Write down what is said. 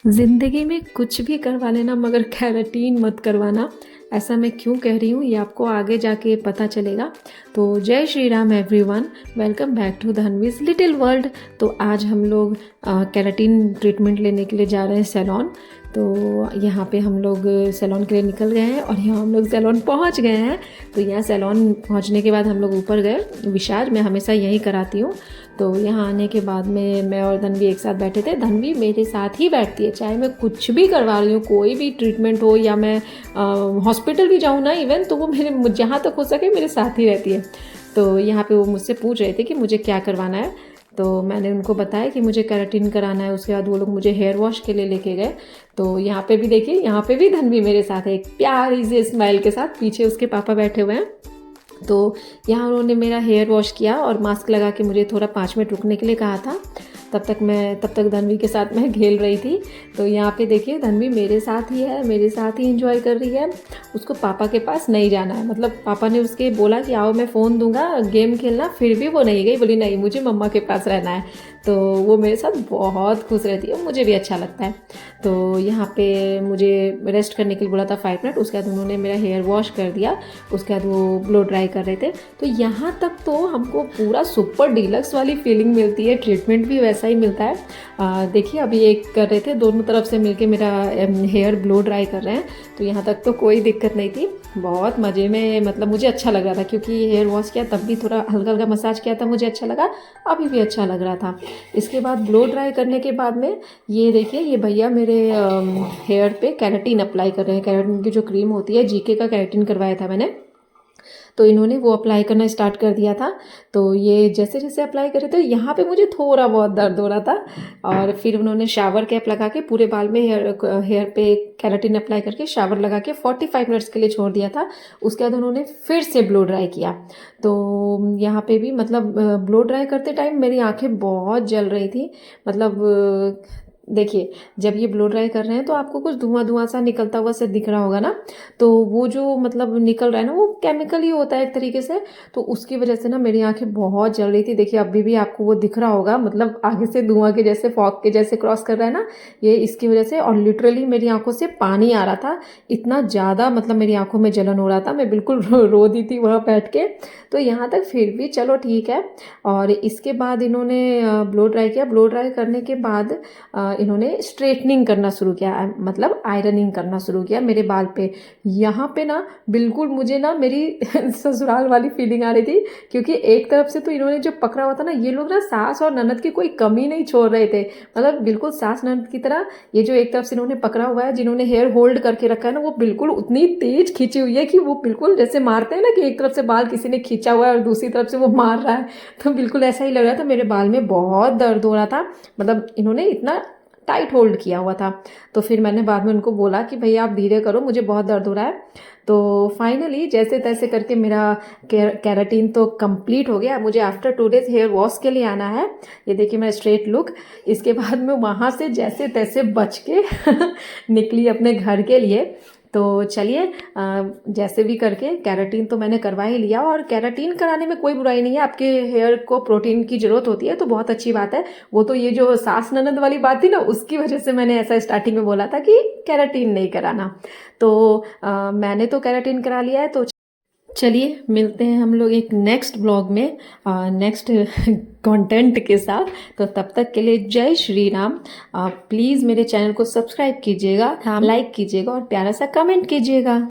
ज़िंदगी में कुछ भी करवा लेना मगर केराटिन मत करवाना। ऐसा मैं क्यों कह रही हूँ ये आपको आगे जाके पता चलेगा। तो जय Shri Ram everyone, welcome back to Dhanvi's little world. तो आज हम लोग केराटिन ट्रीटमेंट लेने के लिए जा रहे हैं सैलॉन। तो यहाँ पे हम लोग सैलॉन के लिए निकल गए हैं और यहाँ हम लोग सैलॉन पहुँच गए हैं। तो यहाँ सैलॉन पहुँचने के बाद हम लोग ऊपर गए। विशाल मैं हमेशा यहीं कराती हूँ। तो यहाँ आने के बाद में मैं और धनवी एक साथ बैठे थे। धनवी मेरे साथ ही बैठती है, चाहे मैं कुछ भी करवा रही हूँ, कोई भी ट्रीटमेंट हो या मैं हॉस्पिटल भी जाऊँ ना इवन, तो वो मेरे जहाँ तक हो सके मेरे साथ ही रहती है। तो यहाँ पे वो मुझसे पूछ रहे थे कि मुझे क्या करवाना है। तो मैंने उनको बताया कि मुझे केराटिन कराना है। उसके बाद वो लोग मुझे हेयर वॉश के लिए लेके गए। तो यहाँ पे भी देखिए, यहाँ पे भी धनवी मेरे साथ है, एक प्यारी सी स्माइल के साथ। पीछे उसके पापा बैठे हुए हैं। तो यहाँ उन्होंने मेरा हेयर वॉश किया और मास्क लगा के मुझे थोड़ा 5 मिनट रुकने के लिए कहा था। तब तक धनवी के साथ मैं खेल रही थी। तो यहाँ पे देखिए धनवी मेरे साथ ही है, मेरे साथ ही एंजॉय कर रही है। उसको पापा के पास नहीं जाना है, मतलब पापा ने उसके बोला कि आओ मैं फ़ोन दूंगा गेम खेलना, फिर भी वो नहीं गई। बोली नहीं, मुझे मम्मा के पास रहना है। तो वो मेरे साथ बहुत खुश रहती है, मुझे भी अच्छा लगता है। तो यहाँ पे मुझे रेस्ट करने के लिए बोला था 5 मिनट। उसके बाद उन्होंने मेरा हेयर वॉश कर दिया। उसके बाद वो ब्लो ड्राई कर रहे थे। तो यहाँ तक तो हमको पूरा सुपर डीलक्स वाली फीलिंग मिलती है, ट्रीटमेंट भी वैसा ही मिलता है। देखिए अभी एक कर रहे थे, दोनों तरफ से मिलके मेरा हेयर ब्लो ड्राई कर रहे हैं। तो यहाँ तक तो कोई दिक्कत नहीं थी, बहुत मज़े में, मतलब मुझे अच्छा लग रहा था क्योंकि हेयर वॉश किया तब भी थोड़ा हल्का हल्का मसाज किया था, मुझे अच्छा लगा, अभी भी अच्छा लग रहा था। इसके बाद ब्लो ड्राई करने के बाद में ये देखिए, ये भैया मेरे हेयर पे केराटिन अप्लाई कर रहे हैं। केराटिन की जो क्रीम होती है, जीके का केराटिन करवाया था मैंने, तो इन्होंने वो अप्लाई करना स्टार्ट कर दिया था। तो ये जैसे जैसे अप्लाई करे थे यहाँ पे मुझे थोड़ा बहुत दर्द हो रहा था। और फिर उन्होंने शावर कैप लगा के पूरे बाल में हेयर पे केराटिन अप्लाई करके शावर लगा के 45 मिनट्स के लिए छोड़ दिया था। उसके बाद उन्होंने फिर से ब्लो ड्राई किया। तो यहाँ पे भी मतलब ब्लो ड्राई करते टाइम मेरी आंखें बहुत जल रही थी। मतलब देखिए जब ये ब्लो ड्राई कर रहे हैं तो आपको कुछ धुआं धुआं सा निकलता हुआ से दिख रहा होगा ना। तो वो जो मतलब निकल रहा है ना, वो केमिकल ही होता है एक तरीके से। तो उसकी वजह से ना मेरी आंखें बहुत जल रही थी। देखिए अभी भी आपको वो दिख रहा होगा, मतलब आगे से धुआं के जैसे, फॉग के जैसे क्रॉस कर रहा है ना, ये इसकी वजह से। और लिटरली मेरी आंखों से पानी आ रहा था, इतना ज़्यादा मतलब मेरी आंखों में जलन हो रहा था। मैं बिल्कुल रो दी थी वहाँ बैठ के। तो यहाँ तक फिर भी चलो ठीक है। और इसके बाद इन्होंने ब्लो ड्राई किया। ब्लो ड्राई करने के बाद इन्होंने स्ट्रेटनिंग करना शुरू किया, मतलब आयरनिंग करना शुरू किया मेरे बाल पे। यहाँ पे ना बिल्कुल मुझे ना मेरी ससुराल वाली फीलिंग आ रही थी, क्योंकि एक तरफ से तो इन्होंने जो पकड़ा हुआ था ना, ये लोग ना सास और ननद की कोई कमी नहीं छोड़ रहे थे, मतलब बिल्कुल सास ननद की तरह। ये जो एक तरफ से इन्होंने पकड़ा हुआ है, जिन्होंने हेयर होल्ड करके रखा है ना, वो बिल्कुल उतनी तेज खींची हुई है कि वो बिल्कुल जैसे मारते हैं ना कि एक तरफ से बाल किसी ने खींचा हुआ है और दूसरी तरफ से वो मार रहा है। तो बिल्कुल ऐसा ही लग रहा था। मेरे बाल में बहुत दर्द हो रहा था, मतलब इन्होंने इतना टाइट होल्ड किया हुआ था। तो फिर मैंने बाद में उनको बोला कि भैया आप धीरे करो, मुझे बहुत दर्द हो रहा है। तो फाइनली जैसे तैसे करके मेरा केराटिन तो कंप्लीट हो गया। मुझे आफ्टर 2 डेज हेयर वॉश के लिए आना है। ये देखिए मेरा स्ट्रेट लुक। इसके बाद मैं वहाँ से जैसे तैसे बच के निकली अपने घर के लिए। तो चलिए जैसे भी करके केराटिन तो मैंने करवा ही लिया। और केराटिन कराने में कोई बुराई नहीं है, आपके हेयर को प्रोटीन की ज़रूरत होती है तो बहुत अच्छी बात है। वो तो ये जो सास ननद वाली बात थी ना, उसकी वजह से मैंने ऐसा स्टार्टिंग में बोला था कि केराटिन नहीं कराना। तो मैंने तो केराटिन करा लिया है। तो चलिए मिलते हैं हम लोग एक नेक्स्ट ब्लॉग में नेक्स्ट कंटेंट के साथ। तो तब तक के लिए जय श्री राम। प्लीज़ मेरे चैनल को सब्सक्राइब कीजिएगा, लाइक कीजिएगा और प्यारा सा कमेंट कीजिएगा।